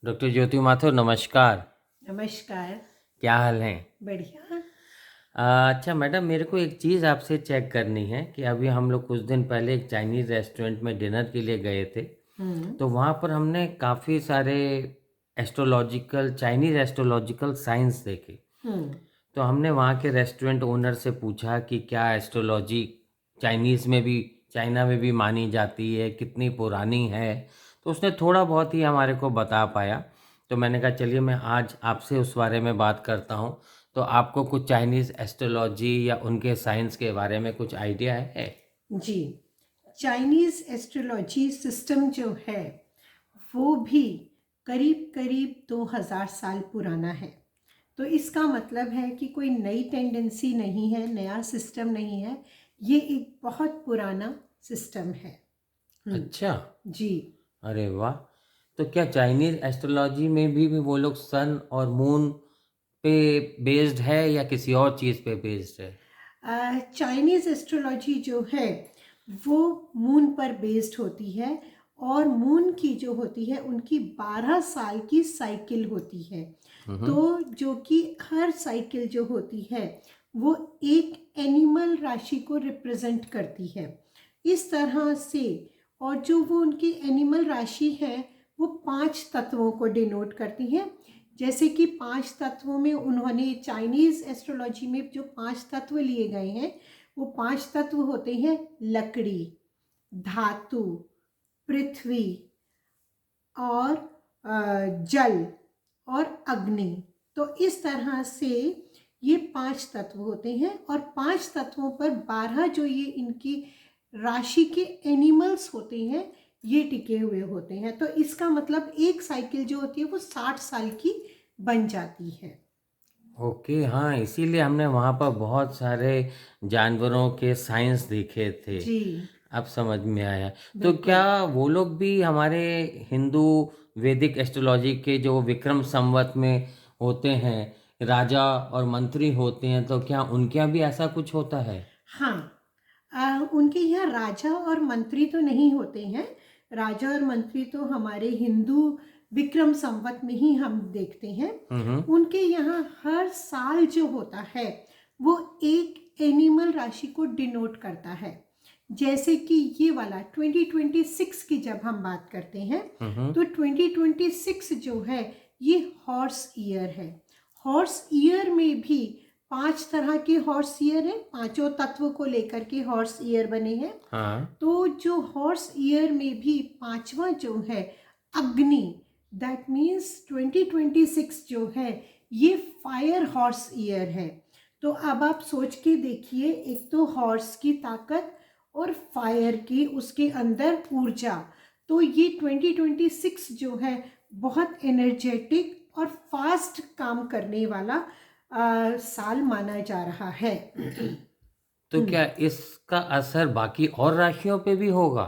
Doctor ज्योति माथुर नमस्कार। नमस्कार। क्या हाल है? बढ़िया। अच्छा मैडम, मेरे को एक चीज़ आपसे चेक करनी है कि अभी हम लोग कुछ दिन पहले एक चाइनीज़ रेस्टोरेंट में डिनर के लिए गए थे। हम्म। तो वहाँ पर हमने काफ़ी सारे चाइनीज़ एस्ट्रोलॉजिकल साइंस देखे। हम्म। तो हमने वहाँ के रेस्टोरेंट ओनर से पूछा कि क्या एस्ट्रोलॉजी चाइनीज़ में भी चाइना में भी मानी जाती है, कितनी पुरानी है। तो उसने थोड़ा बहुत ही हमारे को बता पाया। तो मैंने कहा चलिए मैं आज आपसे उस बारे में बात करता हूँ। तो आपको कुछ चाइनीज़ एस्ट्रोलॉजी या उनके साइंस के बारे में कुछ आइडिया है? जी, चाइनीज एस्ट्रोलॉजी सिस्टम जो है वो भी करीब करीब 2000 साल पुराना है। तो इसका मतलब है कि कोई नई टेंडेंसी नहीं है, नया सिस्टम नहीं है, ये एक बहुत पुराना सिस्टम है। अच्छा। जी। अरे वाह! तो क्या चाइनीज़ एस्ट्रोलॉजी में भी वो लोग सन और मून पे बेस्ड है या किसी और चीज़ पे बेस्ड है? चाइनीज़ एस्ट्रोलॉजी जो है वो मून पर बेस्ड होती है, और मून की जो होती है उनकी 12 साल की साइकिल होती है। तो जो कि हर साइकिल जो होती है वो एक एनिमल राशि को रिप्रेजेंट करती है इस तरह से। और जो वो उनकी एनिमल राशि है वो 5 तत्वों को डिनोट करती है। जैसे कि 5 तत्वों में उन्होंने चाइनीज एस्ट्रोलॉजी में जो 5 तत्व लिए गए हैं वो 5 तत्व होते हैं: लकड़ी, धातु, पृथ्वी और जल और अग्नि। तो इस तरह से ये 5 तत्व होते हैं, और 5 तत्वों पर 12 जो ये इनकी राशि के एनिमल्स होते हैं ये टिके हुए होते हैं। तो इसका मतलब एक साइकिल जो होती है वो 60 साल की बन जाती है। ओके, हाँ, इसीलिए हमने वहाँ पर बहुत सारे जानवरों के साइंस देखे थे। जी अब समझ में आया। तो बिल्कुल। क्या वो लोग भी हमारे हिंदू वैदिक एस्ट्रोलॉजी के जो विक्रम संवत में होते हैं, राजा और मंत्री होते हैं, तो क्या उनके यहाँ भी ऐसा कुछ होता है? हाँ, उनके यहाँ राजा और मंत्री तो नहीं होते हैं। राजा और मंत्री तो हमारे हिंदू विक्रम संवत में ही हम देखते हैं। हम्म। उनके यहाँ हर साल जो होता है वो एक एनिमल राशि को डिनोट करता है। जैसे कि ये वाला 2026 की जब हम बात करते हैं तो 2026 जो है ये हॉर्स ईयर है। हॉर्स ईयर में भी 5 तरह के हॉर्स ईयर हैं, पांचों तत्व को लेकर के हॉर्स ईयर बने हैं। हाँ। तो जो हॉर्स ईयर में भी पांचवा जो है अग्नि, दैट मीन्स 2026 जो है ये फायर हॉर्स ईयर है। तो अब आप सोच के देखिए, एक तो हॉर्स की ताकत और फायर की उसके अंदर ऊर्जा। तो ये 2026 जो है बहुत एनर्जेटिक और फास्ट काम करने वाला साल माना जा रहा है। तो क्या इसका असर बाकी और राशियों पे भी होगा?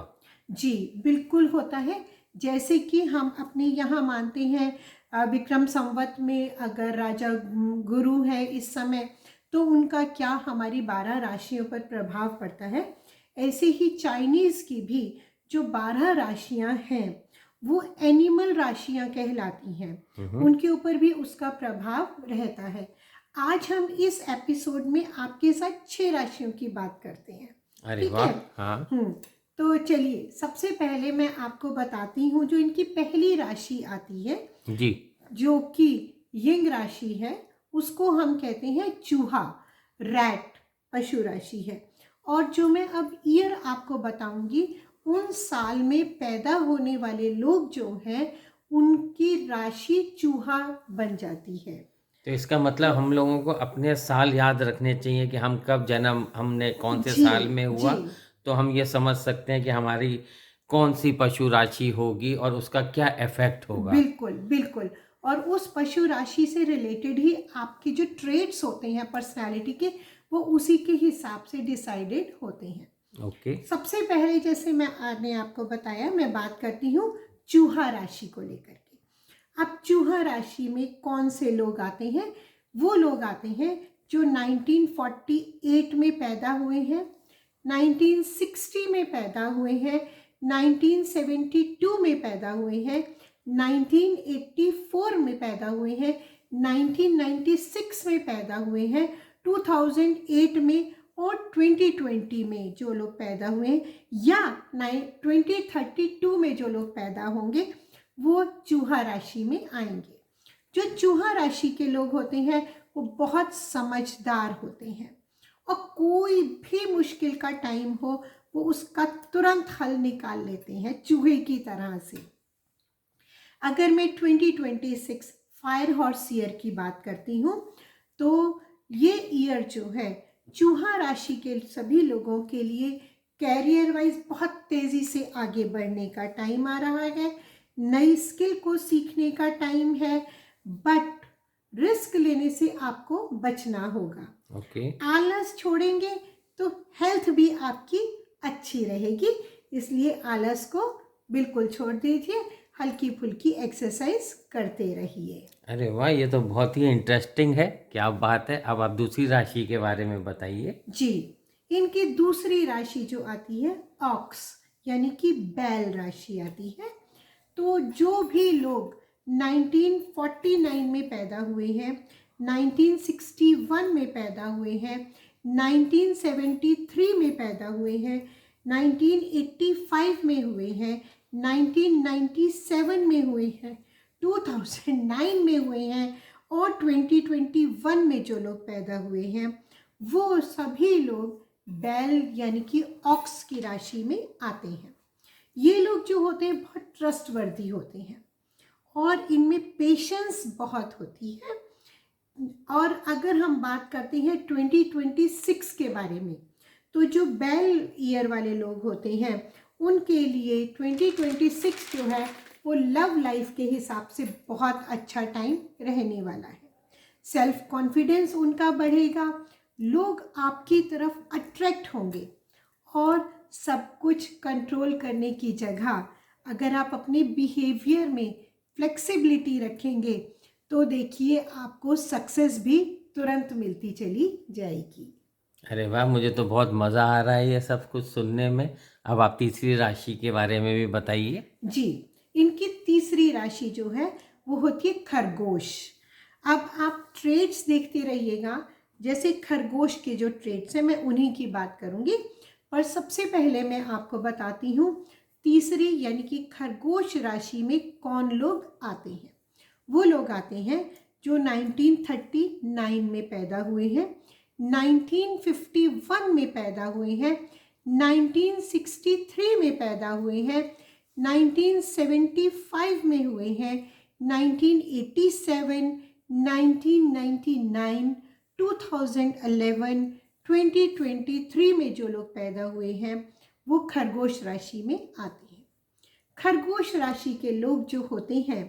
जी बिल्कुल होता है। जैसे कि हम अपने यहाँ मानते हैं विक्रम संवत में अगर राजा गुरु है इस समय तो उनका क्या हमारी 12 राशियों पर प्रभाव पड़ता है, ऐसे ही चाइनीज की भी जो 12 राशियां हैं वो एनिमल राशियां कहलाती हैं, उनके ऊपर भी उसका प्रभाव रहता है। आज हम इस एपिसोड में आपके साथ 6 राशियों की बात करते हैं। अरे ठीक वाह! है। हाँ। तो चलिए सबसे पहले मैं आपको बताती हूँ जो इनकी पहली राशि आती है जी। जो कि यिंग राशि है, उसको हम कहते हैं चूहा, रैट, पशु राशि है। और जो मैं अब ईयर आपको बताऊंगी उन साल में पैदा होने वाले लोग जो हैं उनकी राशि चूहा बन जाती है। तो इसका मतलब तो हम लोगों को अपने साल याद रखने चाहिए कि हम कब जन्म हमने कौन से जी साल में जी हुआ। तो हम ये समझ सकते हैं कि हमारी कौन सी पशु राशि होगी और उसका क्या इफेक्ट होगा। बिल्कुल बिल्कुल। और उस पशु राशि से रिलेटेड ही आपके जो ट्रेड्स होते हैं पर्सनालिटी के वो उसी के हिसाब से डिसाइडेड होते हैं। ओके। सबसे पहले जैसे मैंने आपको बताया, मैं बात करती हूँ चूहा राशि को लेकर के। अब चूहा राशि में कौन से लोग आते हैं? वो लोग आते हैं जो 1948 में पैदा हुए हैं, 1960 में पैदा हुए हैं, 1972 में पैदा हुए हैं, 1984 में पैदा हुए हैं, 1996 में पैदा हुए हैं, 2008 में और 2020 में जो लोग पैदा हुए हैं या 2032 में जो लोग पैदा होंगे वो चूहा राशि में आएंगे। जो चूहा राशि के लोग होते हैं वो बहुत समझदार होते हैं और कोई भी मुश्किल का टाइम हो वो उसका तुरंत हल निकाल लेते हैं चूहे की तरह से। अगर मैं 2026 फायर हॉर्स ईयर की बात करती हूँ तो ये ईयर जो है चूहा राशि के सभी लोगों के लिए कैरियर वाइज बहुत तेज़ी से आगे बढ़ने का टाइम आ रहा है, नई स्किल को सीखने का टाइम है, बट रिस्क लेने से आपको बचना होगा। ओके। आलस छोड़ेंगे तो हेल्थ भी आपकी अच्छी रहेगी, इसलिए आलस को बिल्कुल छोड़ दीजिए, हल्की फुल्की एक्सरसाइज करते रहिए। अरे वाह, ये तो बहुत ही इंटरेस्टिंग है, क्या बात है। अब आप दूसरी राशि के बारे में बताइए। जी, इनकी दूसरी राशि जो आती है ऑक्स यानी कि बैल राशि आती है। तो जो भी लोग 1949 में पैदा हुए हैं, 1961 में पैदा हुए हैं, 1973 में पैदा हुए हैं, 1985 में हुए हैं, 1997 में हुए हैं, 2009 में हुए हैं और 2021 में जो लोग पैदा हुए हैं वो सभी लोग बैल यानी कि ऑक्स की राशि में आते हैं। ये लोग जो होते हैं बहुत ट्रस्टवर्दी होते हैं और इनमें पेशेंस बहुत होती है। और अगर हम बात करते हैं 2026 के बारे में तो जो बैल ईयर वाले लोग होते हैं उनके लिए 2026 जो है वो लव लाइफ के हिसाब से बहुत अच्छा टाइम रहने वाला है। सेल्फ कॉन्फिडेंस उनका बढ़ेगा, लोग आपकी तरफ अट्रैक्ट होंगे और सब कुछ कंट्रोल करने की जगह अगर आप अपने बिहेवियर में फ्लेक्सिबिलिटी रखेंगे तो देखिए आपको सक्सेस भी तुरंत मिलती चली जाएगी। अरे वाह, मुझे तो बहुत मज़ा आ रहा है ये सब कुछ सुनने में। अब आप तीसरी राशि के बारे में भी बताइए। जी, इनकी तीसरी राशि जो है वो होती है खरगोश। अब आप ट्रेड्स देखते रहिएगा, जैसे खरगोश के जो ट्रेड्स हैं मैं उन्हीं की बात करूंगी, पर सबसे पहले मैं आपको बताती हूँ तीसरी यानी कि खरगोश राशि में कौन लोग आते हैं। वो लोग आते हैं जो 1939 में पैदा हुए हैं, 1951 में पैदा हुए हैं, 1963 में पैदा हुए हैं, 1975 में हुए हैं, 1987, 1999, 2011, 2023 में जो लोग पैदा हुए हैं वो खरगोश राशि में आते हैं। खरगोश राशि के लोग जो होते हैं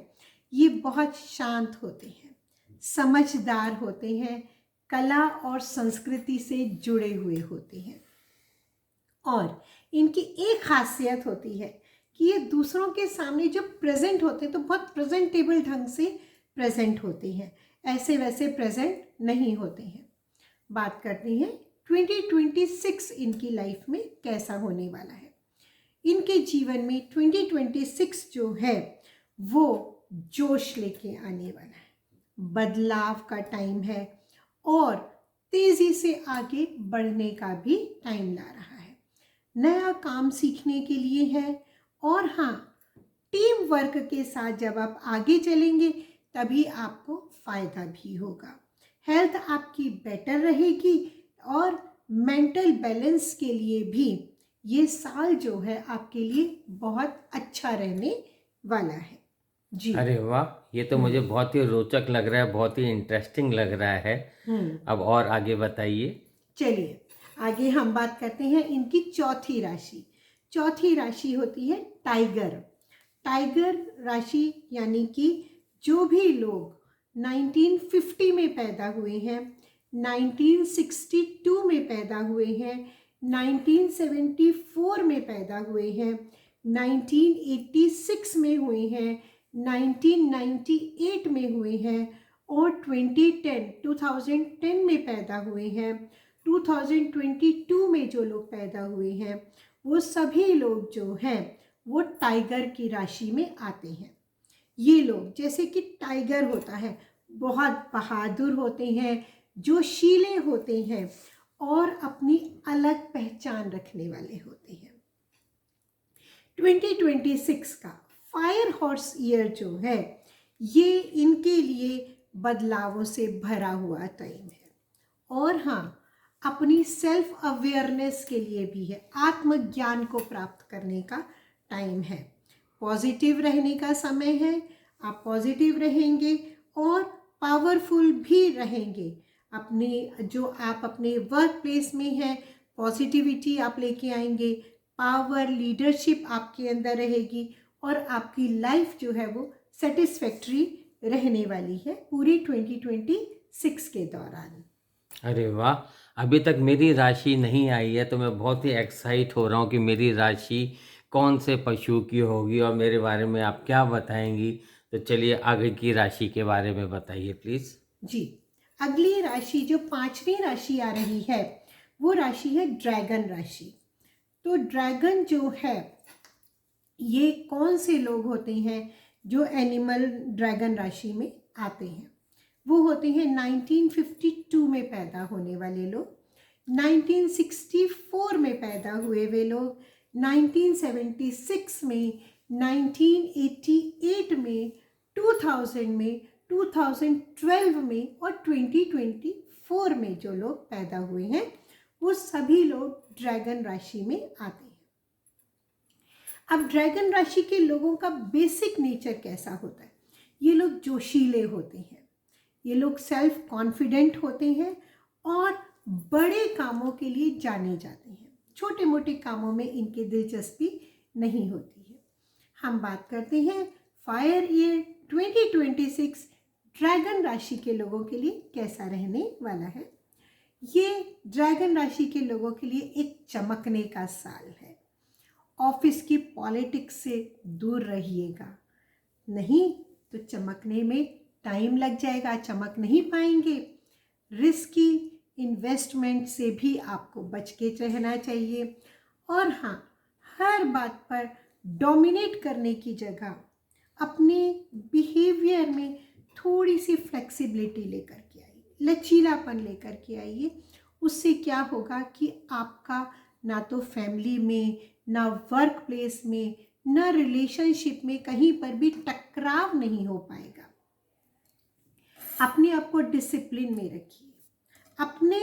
ये बहुत शांत होते हैं, समझदार होते हैं, कला और संस्कृति से जुड़े हुए होते हैं और इनकी एक खासियत होती है कि ये दूसरों के सामने जब प्रेजेंट होते हैं तो बहुत प्रेजेंटेबल ढंग से प्रेजेंट होते हैं, ऐसे वैसे प्रेजेंट नहीं होते हैं। बात करते हैं 2026 इनकी लाइफ में कैसा होने वाला है। इनके जीवन में 2026 जो है वो जोश लेके आने वाला है, बदलाव का टाइम है और तेजी से आगे बढ़ने का भी टाइम ला रहा है, नया काम सीखने के लिए है और हाँ, टीम वर्क के साथ जब आप आगे चलेंगे तभी आपको फायदा भी होगा। हेल्थ आपकी बेटर रहेगी और मेंटल बैलेंस के लिए भी ये साल जो है आपके लिए बहुत अच्छा रहने वाला है। जी, अरे वाह, ये तो मुझे बहुत ही रोचक लग रहा है, बहुत ही इंटरेस्टिंग लग रहा है। अब और आगे बताइए। चलिए आगे हम बात करते हैं इनकी चौथी राशि। चौथी राशि होती है टाइगर। टाइगर राशि यानी कि जो भी लोग 1950 में पैदा हुए हैं, 1962 में पैदा हुए हैं, 1974 में पैदा हुए हैं, 1986 में हुए हैं, 1998 में हुए हैं और 2010 में पैदा हुए हैं, 2022 में जो लोग पैदा हुए हैं वो सभी लोग जो हैं वो टाइगर की राशि में आते हैं। ये लोग जैसे कि टाइगर होता है, बहुत बहादुर होते हैं, जोशीले होते हैं और अपनी अलग पहचान रखने वाले होते हैं। 2026 का फायर हॉर्स ईयर जो है, ये इनके लिए बदलावों से भरा हुआ टाइम है। और हाँ, अपनी सेल्फ अवेयरनेस के लिए भी है, आत्मज्ञान को प्राप्त करने का टाइम है। पॉजिटिव रहने का समय है, आप पॉजिटिव रहेंगे और पावरफुल भी रहेंगे। आप अपने वर्क प्लेस में हैं, पॉजिटिविटी आप लेके आएंगे, पावर लीडरशिप आपके अंदर रहेगी और आपकी लाइफ जो है वो सेटिस्फैक्ट्री रहने वाली है पूरी 2026 के दौरान। अरे वाह! अभी तक मेरी राशि नहीं आई है, तो मैं बहुत ही एक्साइट हो रहा हूँ कि मेरी राशि कौन से पशु की होगी और मेरे बारे में आप क्या बताएँगी? तो चलिए आगे की राशि के बारे में बताइए प्लीज़। जी, अगली राशि जो 5वीं राशि आ रही है वो राशि है ड्रैगन राशि। तो ड्रैगन जो है, ये कौन से लोग होते हैं जो एनिमल ड्रैगन राशि में आते हैं? वो होते हैं 1952 में पैदा होने वाले लोग, 1964 में पैदा हुए वे लोग, 1976 में, 1988 में, 2000 में, 2012 में और 2024 में जो लोग पैदा हुए हैं वो सभी लोग ड्रैगन राशि में आते हैं। अब ड्रैगन राशि के लोगों का बेसिक नेचर कैसा होता है? ये लोग जोशीले होते हैं, ये लोग सेल्फ कॉन्फिडेंट होते हैं और बड़े कामों के लिए जाने जाते हैं। छोटे मोटे कामों में इनकी दिलचस्पी नहीं होती है। हम बात करते हैं फायर ईयर 2026 ड्रैगन राशि के लोगों के लिए कैसा रहने वाला है। ये ड्रैगन राशि के लोगों के लिए एक चमकने का साल है। ऑफिस की पॉलिटिक्स से दूर रहिएगा, नहीं तो चमकने में टाइम लग जाएगा, चमक नहीं पाएंगे। रिस्की इन्वेस्टमेंट से भी आपको बच के रहना चाहिए। और हाँ, हर बात पर डोमिनेट करने की जगह अपने बिहेवियर में थोड़ी सी फ्लेक्सिबिलिटी लेकर के आइए, लचीलापन लेकर के आइए। उससे क्या होगा कि आपका ना तो फैमिली में, ना वर्क प्लेस में, ना रिलेशनशिप में कहीं पर भी टकराव नहीं हो पाएगा। अपने आप को डिसिप्लिन में रखिए, अपने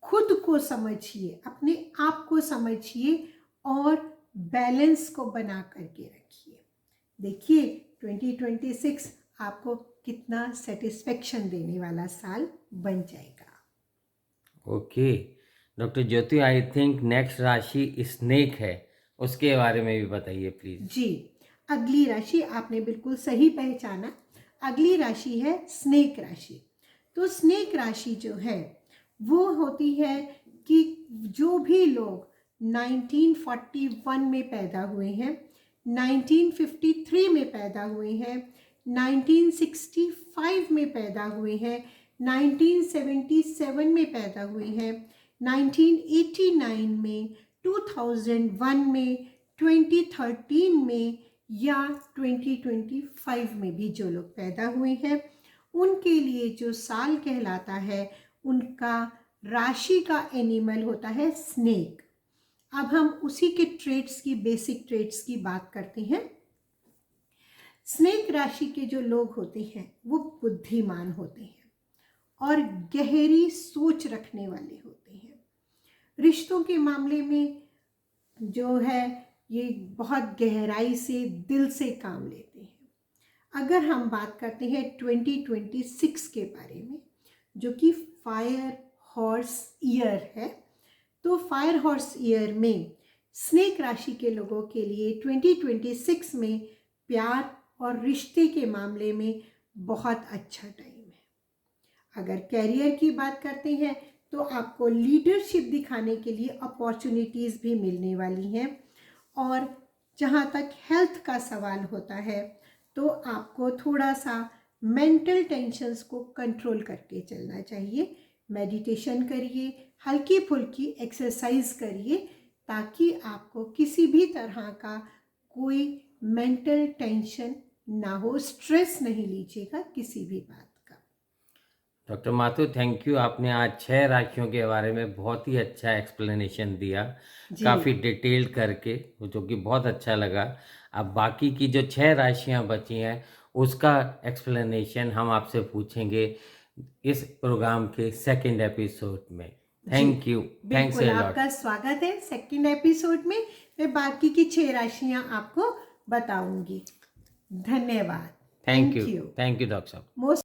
खुद को समझिए, अपने आप को समझिए और बैलेंस को बना करके रखिए। देखिए 2026 आपको कितना सेटिस्फेक्शन देने वाला साल बन जाएगा। Okay, doctor Jyoti, I think next राशि स्नेक है, उसके बारे में भी बताइए प्लीज़। जी, अगली राशि आपने बिल्कुल सही पहचाना। अगली राशि है स्नेक राशि। तो स्नेक राशि जो है वो होती है कि जो भी लोग 1941 में पैदा हुए हैं, 1953 में पैदा हुए हैं, 1965 में पैदा हुए हैं, 1977 में पैदा हुए हैं, 1989 में, 2001 में, 2013 में या 2025 में भी जो लोग पैदा हुए हैं, उनके लिए जो साल कहलाता है, उनका राशि का एनिमल होता है स्नेक। अब हम उसी के ट्रेट्स की, बेसिक ट्रेट्स की बात करते हैं। स्नेक राशि के जो लोग होते हैं वो बुद्धिमान होते हैं और गहरी सोच रखने वाले होते हैं। रिश्तों के मामले में जो है ये बहुत गहराई से, दिल से काम लेते हैं। अगर हम बात करते हैं 2026 के बारे में, जो कि फायर हॉर्स ईयर है, तो फायर हॉर्स ईयर में स्नेक राशि के लोगों के लिए 2026 में प्यार और रिश्ते के मामले में बहुत अच्छा टाइम है। अगर कैरियर की बात करते हैं तो आपको लीडरशिप दिखाने के लिए अपॉर्चुनिटीज़ भी मिलने वाली हैं। और जहाँ तक हेल्थ का सवाल होता है तो आपको थोड़ा सा मेंटल टेंशन्स को कंट्रोल करके चलना चाहिए। मेडिटेशन करिए, हल्की फुल्की एक्सरसाइज करिए, ताकि आपको किसी भी तरह का कोई मेंटल टेंशन ना हो, स्ट्रेस नहीं लीजिएगा किसी भी बात का। Doctor Mathur, thank you. आपने आज 6 राशियों के बारे में बहुत ही अच्छा एक्सप्लेनेशन दिया, जी काफ़ी डिटेल्ड करके, जो कि बहुत अच्छा लगा। अब बाकी की जो 6 राशियां बची हैं उसका एक्सप्लेनेशन हम आपसे पूछेंगे इस प्रोग्राम के सेकंड एपिसोड में। जी थैंक यू, थैंक्स बिल्कुल, ए लॉट। आपका स्वागत है सेकंड एपिसोड में। मैं बाकी की 6 राशियां आपको बताऊंगी। धन्यवाद। Thank you, thank you. Thank you doctor साहब। मोस्ट